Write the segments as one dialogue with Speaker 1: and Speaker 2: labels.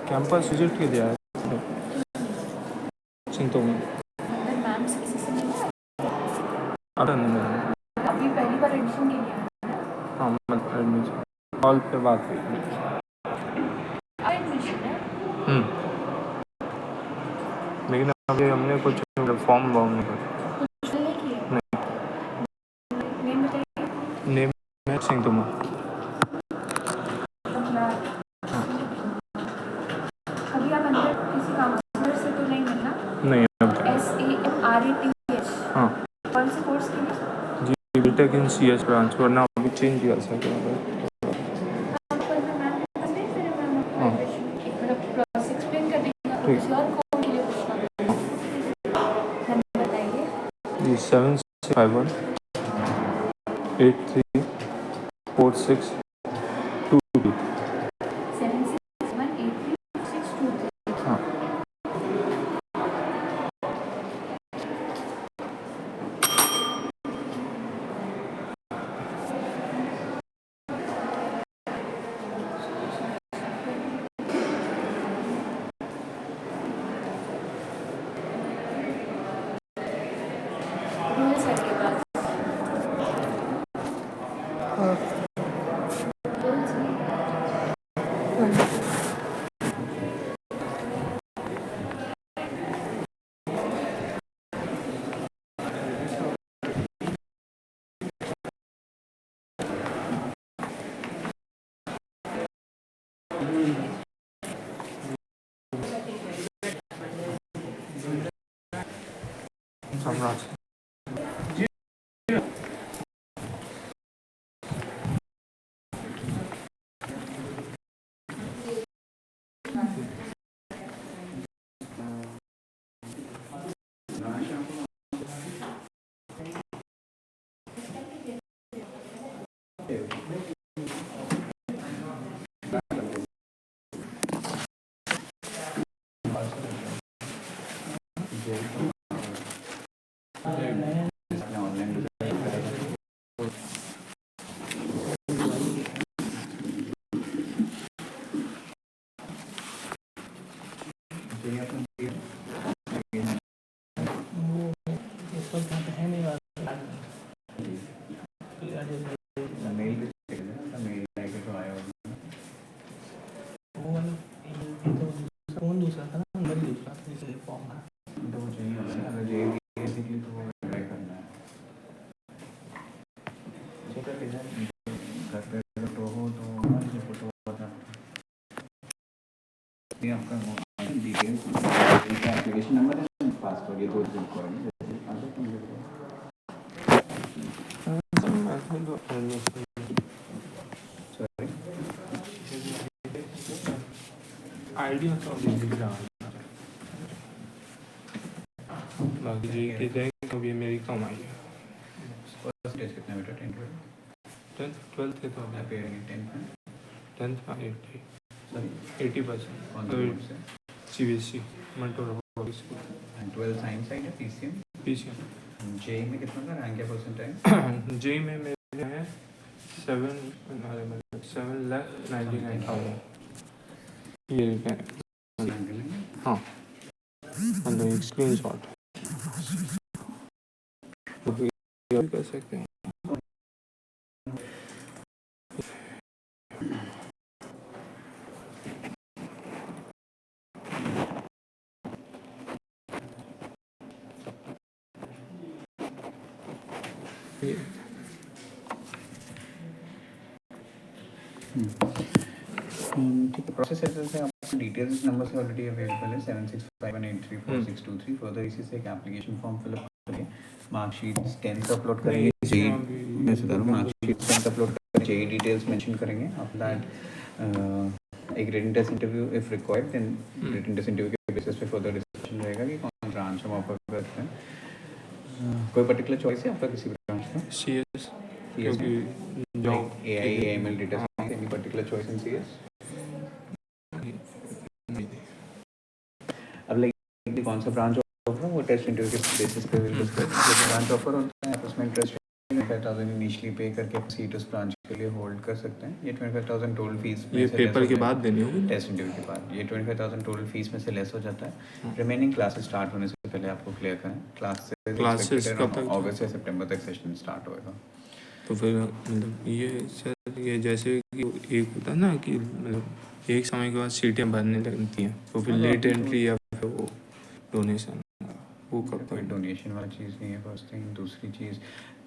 Speaker 1: Campus visit के लिए आया चिंतो में।
Speaker 2: मैम से किसी से मिला?
Speaker 1: अरे नहीं,
Speaker 2: अभी पहली बार एडमिशन के लिए आया।
Speaker 1: हाँ मतलब एडमिशन कॉल पे बात हुई।
Speaker 2: एडमिशन है
Speaker 1: लेकिन अभी हमने कुछ फॉर्म वॉर्म नहीं कर।
Speaker 2: कुछ नहीं किया। नेम बताइए।
Speaker 1: नेम है सिंह तुमा।
Speaker 2: अभी आप अंदर किसी काउंसलर से तो नहीं मिलना?
Speaker 1: नहीं अब
Speaker 2: SAMRETH।
Speaker 1: हाँ
Speaker 2: कौन से कोर्स के लिए?
Speaker 1: जी बीटेक इन CS ब्रांच, वरना अभी चेंज कर सकते हैं। हाँ
Speaker 2: प्रोसेस एक्सप्लेन कर दीजिएगा। किसी और कोर्स के लिए पूछना नंबर बताइए।
Speaker 1: जी 7651 8346 22।
Speaker 2: 76183623।
Speaker 1: हाँ
Speaker 2: रोहन सर के पास। रोहन सर।
Speaker 1: सम्राट
Speaker 3: फोन दूसरा था ना, नंबर ही दूसरा था, इसलिए फॉर्म था।
Speaker 4: तो वो चाहिए होगा ना, अगर जे बेसिकली तो वो ट्राई करना है। चेक कर लेना घर पे फोटो हो तो मुझे फोटो बता। ये आपका डिटेल्स एप्लीकेशन नंबर है, पासवर्ड, ये दो रिक्वायरमेंट है।
Speaker 1: आइडिया तो दिख रहा है। बाकी जी के देख अभी मेरी कम आई है।
Speaker 4: परसेंटेज कितना बेटा? 10
Speaker 1: 12th के तो अभी
Speaker 4: अपेयरिंग 10
Speaker 1: 10th का 80
Speaker 4: सॉरी
Speaker 1: 80%।
Speaker 4: ऑन द बोर्ड से
Speaker 1: CBSE मंटोरा public school.
Speaker 4: And 12 science side है PCM।
Speaker 1: PCM
Speaker 4: जे में कितना था रैंक या परसेंटाइल?
Speaker 1: जे में मेरे हैं 7,99,000 ये हाँ मतलब एक स्क्रीन शॉट कर सकते हैं।
Speaker 4: ठीक है, प्रोसेस ऐसे से आपको डिटेल्स नंबर से ऑलरेडी अवेलेबल है 7651834623। फर्दर इसी से एक एप्लीकेशन फॉर्म फिलअप करेंगे, मार्कशीट 10th अपलोड करेंगे, मैं बता रहा हूँ मार्कशीट 10th अपलोड करेंगे, जेई डिटेल्स मेंशन करेंगे। आफ्टर दैट एक written test interview if required, then written test interview के बेसिस पे फर्दर डिस्कशन रहेगा कि कौन ब्रांच हम ऑफर करते हैं। कोई पर्टिकुलर चॉइस है आपका किसी ब्रांच का?
Speaker 1: CS क्योंकि job
Speaker 4: AI ML data science, any particular choice in CS? अब लाइक कौन सा ब्रांच ऑफर वो टेस्ट इंटरव्यू के बेसिस पे विल डिस्कस। जो ब्रांच ऑफर होता है उसमें इंटरेस्ट 25,000 इनिशियली पे करके सीट उस ब्रांच के लिए होल्ड कर सकते हैं। ये 25,000 टोटल फीस
Speaker 1: ये पेपर के बाद देनी होगी
Speaker 4: टेस्ट इंटरव्यू के बाद। ये 25,000 टोटल फीस में से लेस हो जाता है। रिमेनिंग क्लासेस स्टार्ट होने से पहले आपको क्लियर करें।
Speaker 1: क्लासेस कब तक?
Speaker 4: अगस्त से सितंबर तक सेशन स्टार्ट होएगा।
Speaker 1: तो फिर मतलब ये सर ये जैसे कि एक होता है ना कि मतलब एक समय के बाद सीटें भरने लगती हैं तो फिर लेट एंट्री या फिर वो डोनेशन वो कब
Speaker 4: कोई
Speaker 1: तक?
Speaker 4: डोनेशन वाला चीज़ नहीं है फर्स्ट थिंग। दूसरी चीज़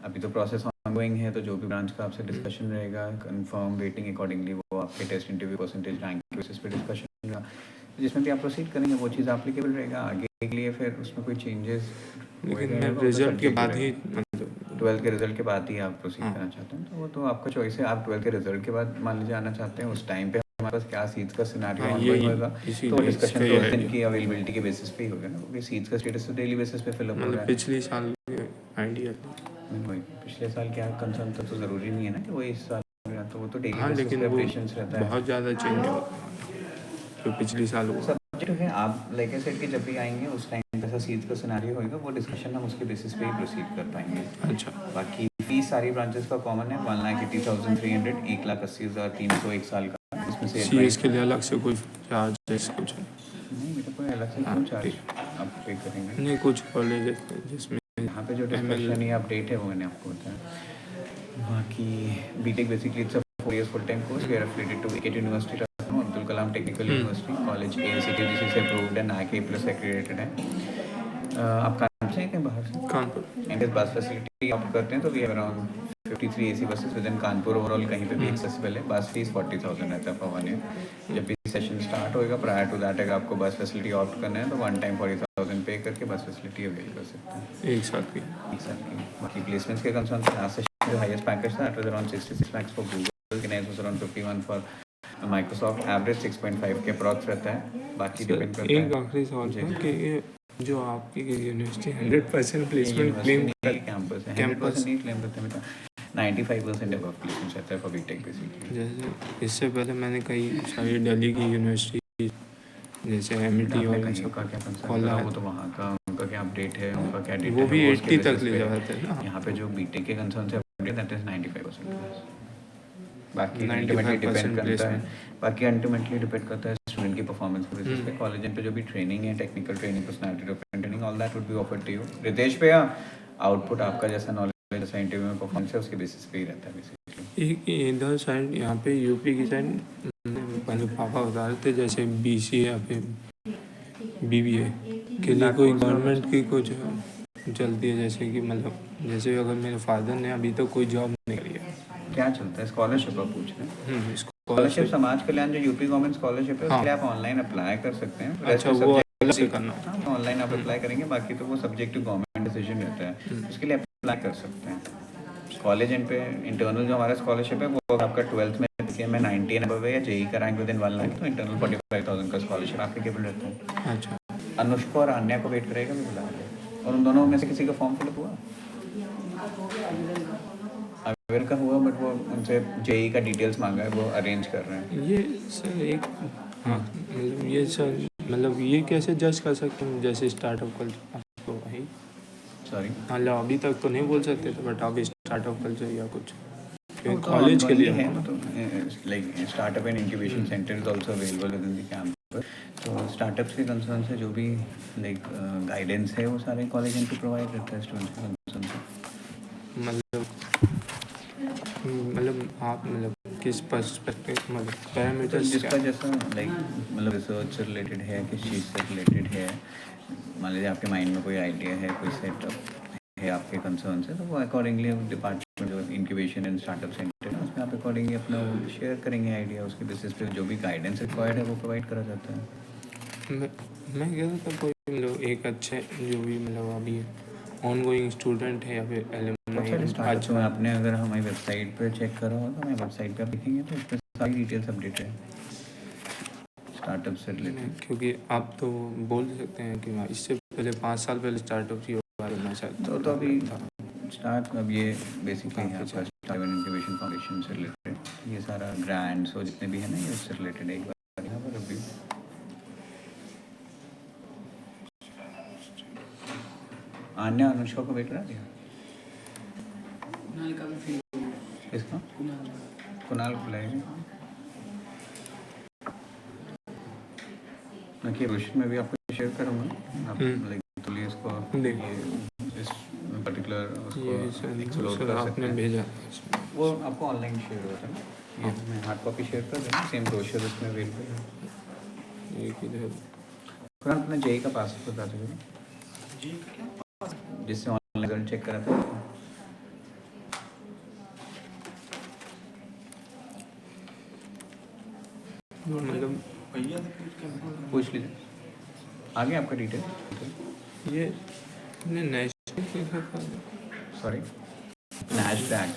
Speaker 4: अभी तो प्रोसेस ऑनगोइंग है, तो जो भी ब्रांच का आपसे डिस्कशन रहेगा कंफर्म वेटिंग अकॉर्डिंगली वो आपके test interview percentage rank basis पे डिस्कशन रहेगा, जिसमें भी आप प्रोसीड करेंगे वो चीज़ एप्लीकेबल रहेगा आगे के लिए। फिर उसमें कोई चेंजेस
Speaker 1: लेकिन मैं रिजल्ट के बाद ही मतलब
Speaker 4: 12th के रिजल्ट के बाद ही आप प्रोसीड करना चाहते हैं तो वो तो आपका चॉइस है। आप 12th के रिजल्ट के बाद मान लीजिए आना चाहते हैं, उस टाइम पे हमारे पास क्या सीट्स का सिनेरियो ऑनगोइंग होगा, तो डिस्कशन तो उस दिन की अवेलेबिलिटी के बेसिस पे ही होगा ना, क्योंकि सीट्स का स्टेटस तो डेली बेसिस पे फिलअप हो रहा
Speaker 1: मतलब
Speaker 4: है।
Speaker 1: पिछले साल आइडिया
Speaker 4: वही पिछले साल क्या कंसर्न तो ज़रूरी नहीं है ना कि वही इस साल हो, तो वो तो डेली
Speaker 1: हाँ,
Speaker 4: बेसिस
Speaker 1: लेकिन
Speaker 4: पे
Speaker 1: वो
Speaker 4: अपडेशंस रहता है।
Speaker 1: बहुत ज़्यादा चेंज होगा तो पिछले साल हुआ।
Speaker 4: सब्जेक्ट है आप लाइक आई सेड कि जब भी आएंगे उस टाइम जैसा सीट्स का सिनेरियो होगा वो डिस्कशन हम उसके बेसिस पे ही प्रोसीड कर पाएंगे।
Speaker 1: अच्छा
Speaker 4: बाकी फीस सारी ब्रांचेस का कॉमन है 1,80,300, 1,80,300 एक साल का। इसमें से
Speaker 1: CS के लिए अलग से कोई चार्ज कुछ है?
Speaker 4: नहीं बेटा कोई अलग से क्यों चार्ज आप पे करेंगे।
Speaker 1: नहीं कुछ कॉलेज जिसमें
Speaker 4: यहाँ पे जो डिस्कशन या अपडेट है वो मैंने आपको बताया। बाकी BTech basically it's a 4 years full time course. We are affiliated to एकेट university Abdul Kalam technical university college AICTE से अप्रूव्ड है, NAAC A+ एक्रेडिटेड है। आप कहाँ से हैं कहीं बाहर से?
Speaker 1: कानपुर।
Speaker 4: इनके बस फैसिलिटी आप करते हैं तो we have around 53 AC buses within Kanpur. Overall कहीं पे भी एक्सेसिबल है। बस फीस 40,000 रहता है पर 1 ईयर। जब भी सेशन स्टार्ट होएगा प्रायर टू दैट अगर आपको बस फैसिलिटी ऑप्ट करना है तो वन टाइम 40,000 पे करके बस फैसिलिटी अवेल कर सकते हैं
Speaker 1: एक साल की।
Speaker 4: एक साल की। बाकी प्लेसमेंट्स के कंसर्न से लास्ट सेशन जो हाईएस्ट पैकेज था that was around 66 lakhs for Google, next was around 51 for Microsoft. Average 6.5 के अप्रॉक्स रहता है। बाकी डिपेंड करता है।
Speaker 1: एक आखिरी सवाल था कि ये जो आपकी यूनिवर्सिटी 100% प्लेसमेंट क्लेम
Speaker 4: कैंपस है, 100% नहीं क्लेम करते बेटा, 95% अबव प्लेसमेंट रहता है फॉर बीटेक बेसिकली।
Speaker 1: जैसे इससे पहले मैंने कई सारी दिल्ली की यूनिवर्सिटी जैसे MIT और इन सब
Speaker 4: का क्या कंसर्न
Speaker 1: खोला
Speaker 4: है
Speaker 1: है
Speaker 4: वो तो वहाँ का उनका क्या अपडेट है, उनका क्या डेटा
Speaker 1: वो
Speaker 4: है,
Speaker 1: भी
Speaker 4: उसके
Speaker 1: 80 तक
Speaker 4: basis
Speaker 1: ले
Speaker 4: पे
Speaker 1: जाते हैं ना।
Speaker 4: यहाँ पे जो बीटेक के कंसर्न से अपडेट दैट इज 95%। बाकी
Speaker 1: 95%
Speaker 4: अल्टीमेटली डिपेंड करता है
Speaker 1: placement।
Speaker 4: बाकी अल्टीमेटली डिपेंड करता है स्टूडेंट की परफॉर्मेंस के बेसिस पे। कॉलेज पे जो भी ट्रेनिंग है, technical training, personality development training, all that would be offered to you. Ritesh भैया आउटपुट आपका जैसा नॉलेज जैसा इंटरव्यू में परफॉर्मेंस है उसके बेसिस पे ही रहता है बेसिकली।
Speaker 1: एक इधर साइड यहाँ पे यूपी की साइड पहले पापा बता रहे थे जैसे BCA या फिर BBA के लिए कोई गवर्नमेंट की कुछ चलती है जैसे कि मतलब जैसे अगर मेरे फादर ने अभी तक कोई जॉब नहीं करी है।
Speaker 4: क्या चलता है स्कॉलरशिप आप पूछ रहे हैं? स्कॉलरशिप
Speaker 1: स्कॉलरशिप
Speaker 4: समाज कल्याण जो यूपी गवर्नमेंट स्कॉलरशिप है
Speaker 1: हाँ।
Speaker 4: उसके लिए आप ऑनलाइन अप्लाई कर सकते हैं।
Speaker 1: अच्छा वो अलग से करना।
Speaker 4: हाँ ऑनलाइन आप अप्लाई करेंगे, बाकी तो वो सब्जेक्ट टू गवर्नमेंट डिसीजन रहता है, उसके लिए अप्लाई कर सकते हैं। कॉलेज एंड पे इंटरनल जो हमारा स्कॉलरशिप है वो आपका 12th में में 90 एंड अबव है या JEE कराएंगे विद इन 1 लाख तो इंटरनल 45,000 का स्कॉलरशिप एप्लीकेबल रहता है।
Speaker 1: अच्छा
Speaker 4: अनुष्का और आन्या को वेट करेगा भी बुला लें। और उन दोनों में से किसी का फॉर्म फिलअप हुआ? अवेयर का हुआ बट वो उनसे JEE का डिटेल्स मांगा है, वो अरेंज कर रहे हैं।
Speaker 1: ये सर एक हाँ मतलब ये सर मतलब ये कैसे जज कर सकते हैं जैसे स्टार्टअप कल्चर आपको वही
Speaker 4: सॉरी
Speaker 1: मतलब अभी तक तो नहीं बोल सकते थे बट अभी स्टार्टअप कल्चर या कुछ
Speaker 4: तो
Speaker 1: कॉलेज के लिए
Speaker 4: है तो like startup and incubation centre is also available with in the campus. तो स्टार्टअप्स के कंसर्न से जो भी लाइक गाइडेंस है वो सारे कॉलेज इनको प्रोवाइड करता है स्टूडेंट्स के कंसर्न से।
Speaker 1: मतलब आप मतलब किस पर्सपेक्टिव मतलब पैरामीटर्स
Speaker 4: जिसका जैसा लाइक मतलब रिसर्च से रिलेटेड है, किस चीज़ से रिलेटेड है, मान लीजिए आपके माइंड में कोई आइडिया है, कोई सेटअप है आपके कंसर्न से, तो वो अकॉर्डिंगली डिपार्टमेंट जो इंक्यूबेशन एंड स्टार्टअप सेंटर है उसमें आप अकॉर्डिंगली अपना शेयर करेंगे आइडिया, उसके बेसिस पे जो भी गाइडेंस रिक्वायर्ड है वो प्रोवाइड करा जाता है।
Speaker 1: मैं कह रहा था कोई मतलब एक अच्छे जो भी मतलब अभी ऑनगोइंग स्टूडेंट है या फिर
Speaker 4: अच्छा में आपने अगर हमारी वेबसाइट पे चेक करा हो तो हमारी वेबसाइट पे आप देखेंगे तो इसमें सारी डिटेल्स अपडेट है स्टार्टअप से रिलेटेड।
Speaker 1: क्योंकि आप तो बोल सकते हैं कि इससे पहले 5 साल पहले स्टार्टअप की बारे में शायद
Speaker 4: तो अभी स्टार्ट अब ये बेसिकली है आपका स्टार्टअप एंड इंक्यूबेशन फाउंडेशन से रिलेटेड ये सारा ग्रांट्स और जितने भी है ना ये उससे रिलेटेड एक बार यहाँ पर अभी आन्या अनुष्का को वेट करा दिया।
Speaker 3: कुणाल का भी फ्री
Speaker 4: इसका
Speaker 3: कुणाल
Speaker 4: कुणाल बुलाएंगे ना कि रोशन में भी आपको शेयर करूँगा आप लाइक तो लिए इसको
Speaker 1: देखो।
Speaker 4: ये इस पर्टिकुलर उसको
Speaker 1: ये
Speaker 4: एक्सप्लोर
Speaker 1: सर
Speaker 4: कर सकते
Speaker 1: आपने
Speaker 4: हैं।
Speaker 1: भेजा
Speaker 4: वो आपको ऑनलाइन शेयर होता है ना ये मैं हार्ड कॉपी शेयर कर दूँ सेम ब्रोशर उसमें अवेलेबल है।
Speaker 1: एक इधर
Speaker 4: फिर अपने जेई का पासवर्ड बता दीजिए
Speaker 3: जी क्या
Speaker 4: जिससे ऑनलाइन रिजल्ट चेक करा था
Speaker 1: मतलब
Speaker 3: भैया से पूछ के बोल
Speaker 4: पूछ लीजिए आगे आपका डिटेल
Speaker 1: ये नेशनल
Speaker 4: सॉरी नैशडैक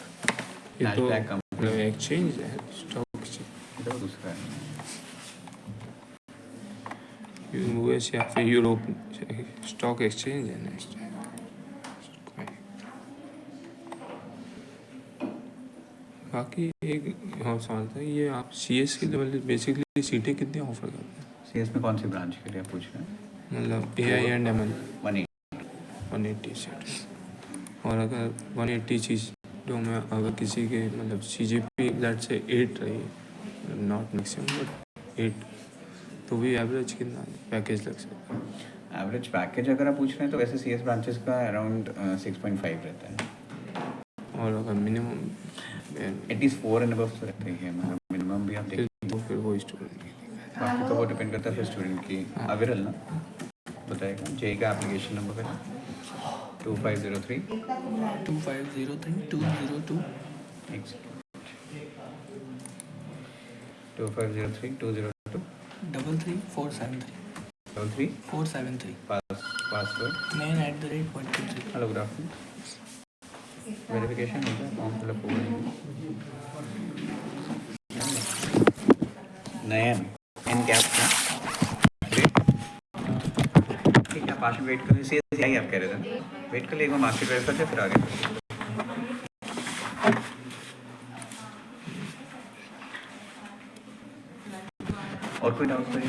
Speaker 1: ये तो
Speaker 4: नैशडैक कंपनी
Speaker 1: मतलब एक्सचेंज है, स्टॉक एक्सचेंज
Speaker 4: तो दूसरा है
Speaker 1: यूएस या फिर यूरोप स्टॉक एक्सचेंज है नेक्स्ट। बाकी एक और सवाल था, ये आप सीएस के लेवल बेसिकली सीटें कितनी ऑफर करते हैं?
Speaker 4: सीएस में कौन सी ब्रांच के लिए आप पूछ रहे हैं
Speaker 1: मतलब AI एंड ML
Speaker 4: 180
Speaker 1: 180 सीट, और अगर 180 सीटों में अगर किसी के मतलब CGP लेट से 8 रही है, नॉट मैक्सिमम बट 8, तो भी एवरेज कितना पैकेज लग सकता है?
Speaker 4: एवरेज पैकेज अगर आप पूछ रहे हैं तो वैसे सीएस ब्रांचेस का अराउंड 6.5 रहता है
Speaker 1: और अगर मिनिमम
Speaker 4: एटलीस्ट 4 एंड अबव तो रहता ही है मतलब मिनिमम भी आप देख
Speaker 1: तो फिर वो स्टूडेंट
Speaker 4: बाकी तो वो डिपेंड करता है फिर स्टूडेंट की अविरल ना बताएगा जेई का एप्लीकेशन नंबर है 2503
Speaker 3: 2503
Speaker 4: 2503202
Speaker 3: 33473 473
Speaker 4: password
Speaker 3: 9@123
Speaker 4: hello good afternoon verification हो गया फॉर्म फिलअप हो गया नयन एन कैप का ठीक है आप पास में वेट कर लीजिए यही आप कह रहे थे वेट कर लिए एक बार मार्केट वेरीफाई से फिर आगे और कोई डाउट करिए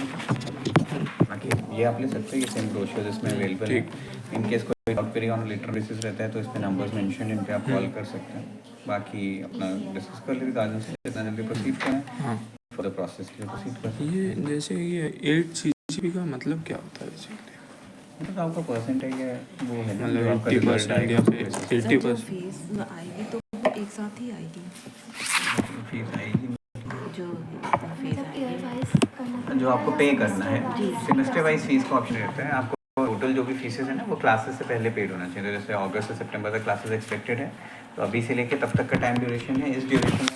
Speaker 4: बाकी ये आप ले सकते हैं ये सेम ब्रोशर इसमें अवेलेबल है इन केस कोई डाउट करिए ऑन लेटर बेसिस रहता है तो इस पे नंबर्स मेंशन इन पे आप कॉल कर सकते हैं बाकी अपना डिस्कस कर लीजिए गार्जियन से जितना जल्दी प्रोसीड करें
Speaker 1: हाँ।
Speaker 4: फॉर द प्रोसेस के लिए प्रोसीड करें
Speaker 1: ये जैसे ये 8 CGP का मतलब क्या होता है बेसिकली?
Speaker 4: मतलब आपका परसेंटेज है वो है ना जो
Speaker 1: मतलब
Speaker 4: आपका रिजल्ट
Speaker 1: 80% या फिर
Speaker 4: आएगा
Speaker 1: 80%?
Speaker 5: फीस आएगी तो एक साथ ही आएगी
Speaker 4: फीस आएगी
Speaker 5: जो फीस
Speaker 2: मतलब ईयर
Speaker 5: आएगी
Speaker 2: वाइज करना
Speaker 4: जो आपको पे करना है
Speaker 5: जी।
Speaker 4: सेमेस्टर वाइज फीस का ऑप्शन रहता है आपको टोटल जो भी फीसेस है ना वो क्लासेस से पहले पेड होना चाहिए तो जैसे अगस्त से सितंबर तक क्लासेस एक्सपेक्टेड है तो अभी से लेके तब तक का टाइम ड्यूरेशन है इस ड्यूरेशन में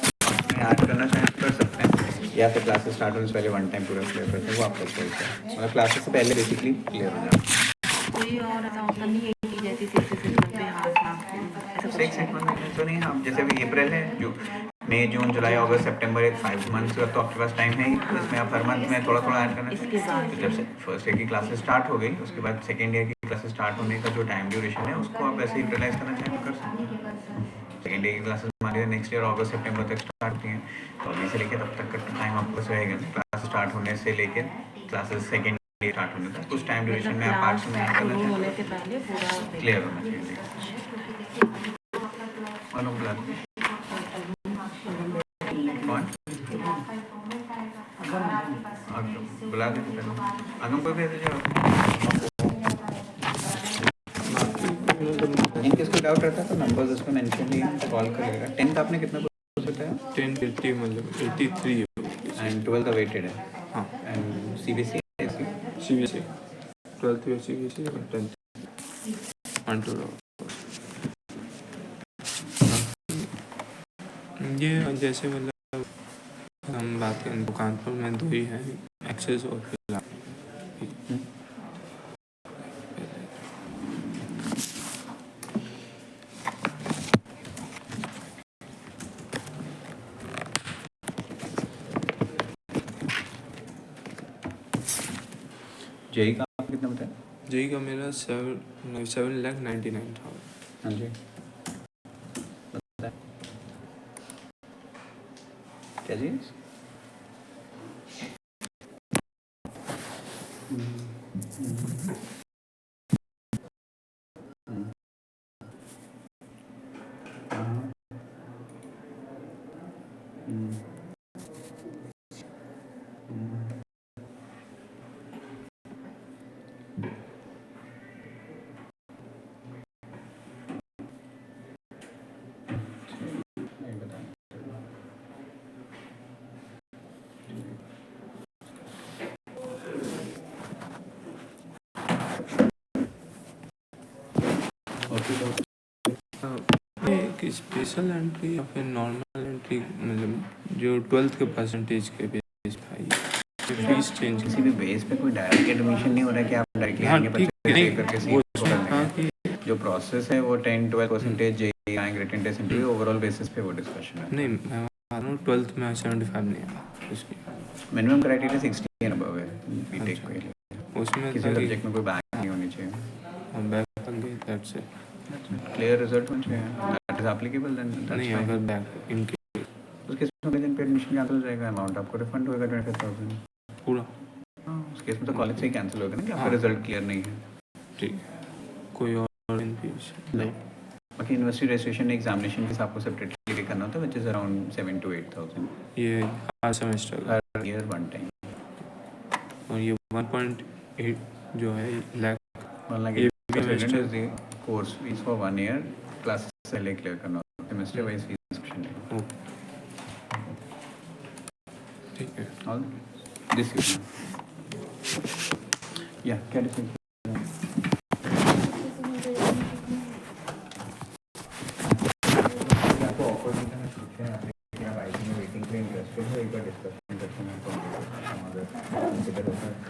Speaker 4: आप ऐड करना चाहें तो कर सकते हैं या फिर क्लासेस स्टार्ट होने से पहले वन टाइम पूरा क्लियर करते हैं वो आपका चॉइस है मतलब क्लासेस से पहले बेसिकली क्लियर हो जाए
Speaker 5: कोई और ऐसा ऑप्शन नहीं है कि जैसे सिक्स सिस्टम पे हाथ मार्क्स ऐसा कुछ
Speaker 4: सिक्स मंथ तो नहीं हम जैसे अभी अप्रैल है जो मई जून जुलाई अगस्त सितंबर एक 5 मंथ्स का तो आपके पास टाइम है ही इसमें आप हर मंथ में थोड़ा थोड़ा ऐड करना
Speaker 5: इसके बाद
Speaker 4: तो जब से फर्स्ट ईयर की क्लासेस स्टार्ट हो गई उसके बाद सेकेंड ईयर की क्लासेस स्टार्ट होने का जो टाइम ड्यूरेशन है उसको आप ऐसे यूटिलाइज करना चाहें तो कर सकते हैं सेकेंड ईयर की क्लासेस हमारे नेक्स्ट ईयर अगस्त सितंबर तक स्टार्ट होती हैं तो अभी से लेकर तब तक का टाइम आपको रहेगा क्लास स्टार्ट होने से लेकर क्लासेस सेकेंड ईयर स्टार्ट होने तक कुछ टाइम ड्यूरेशन में आप पार्ट्स में ऐड करना
Speaker 5: शुरू होने
Speaker 4: चाहें
Speaker 5: से पहले पूरा
Speaker 4: क्लियर होना चाहिए और बुला कौन बुला देते अगम कोई भेज दीजिए इनकेस कोई डाउट रहता है तो नंबर्स उसमें मेंशन ही है कॉल कर लेगा 10th आपने कितना परसेंट है
Speaker 1: 10 80 मतलब 83 है
Speaker 4: एंड 12th वेटेड है
Speaker 1: हाँ।
Speaker 4: एंड सीबीएसई
Speaker 1: CBSE 12th या CBSE और 10th 1 2 ये जैसे मतलब हम बात करें कानपुर में 2 ही हैं, एक्सेस और फिलहाल
Speaker 4: जेई का आप कितना बताया
Speaker 1: जेई का मेरा 7,99,000।
Speaker 4: हाँ जी क्या जी नहीं बता
Speaker 1: एक स्पेशल एंट्री या फिर नॉर्मल एंट्री, मतलब जो 12th के परसेंटेज के बेस पे आई फीस चेंज
Speaker 4: किसी भी बेस पे कोई डायरेक्ट एडमिशन नहीं हो रहा है कि आप डायरेक्टली
Speaker 1: हाँ
Speaker 4: आगे
Speaker 1: ठीक
Speaker 4: बच्चे
Speaker 1: नहीं
Speaker 4: पे करके
Speaker 1: वो
Speaker 4: सीट कर
Speaker 1: हाँ
Speaker 4: लेंगे।
Speaker 1: कि
Speaker 4: जो प्रोसेस है वो 10-12% जेईई आएंगे, written test interview, overall basis पे वो डिस्कशन है।
Speaker 1: नहीं मैं बता रहा हूँ 12th में 75 नहीं आया उसकी,
Speaker 4: मिनिमम क्राइटेरिया 60 एंड अबव है बीटेक
Speaker 1: अच्छा।
Speaker 4: के लिए।
Speaker 1: उसमें
Speaker 4: किसी
Speaker 1: था कि
Speaker 4: सब्जेक्ट में कोई बैक नहीं होनी चाहिए।
Speaker 1: बैक लग गई दैट्स इट।
Speaker 4: क्लियर रिजल्ट होना चाहिए, दैट इज एप्लीकेबल देन
Speaker 1: नहीं अगर बैक इनके
Speaker 4: उस केस में दिन पे एडमिशन कैंसिल हो जाएगा, अमाउंट आपको रिफंड होएगा 25,000।
Speaker 1: पूरा
Speaker 4: हाँ उस केस में तो कॉलेज से ही कैंसिल होगा ना कि आपका
Speaker 1: हाँ।
Speaker 4: रिजल्ट क्लियर नहीं है।
Speaker 1: ठीक है, कोई और फीस
Speaker 4: नहीं, बाकी यूनिवर्सिटी रजिस्ट्रेशन एग्जामिनेशन फीस आपको सेपरेटली पे करना होता है, विच इज अराउंड 7 to 8,000
Speaker 1: ये हर सेमेस्टर का,
Speaker 4: हर ईयर वन टाइम।
Speaker 1: और ये 1.8 जो है लाख
Speaker 4: वन लाख
Speaker 1: ये
Speaker 4: semester
Speaker 1: semester-
Speaker 4: is the course fees for 1 year, classes पहले क्लियर करना होता है, सेमेस्टर वाइज फीस डिस्कशन है।
Speaker 1: ओके ठीक है।
Speaker 4: ऑल दिस यू या क्या डिसीजन आपको ऑफर भी करना चाहिए, आप आईटी में वेटिंग के लिए इंटरेस्टेड हो, एक बार डिस्कशन करते हैं तो कंसिडर होता है।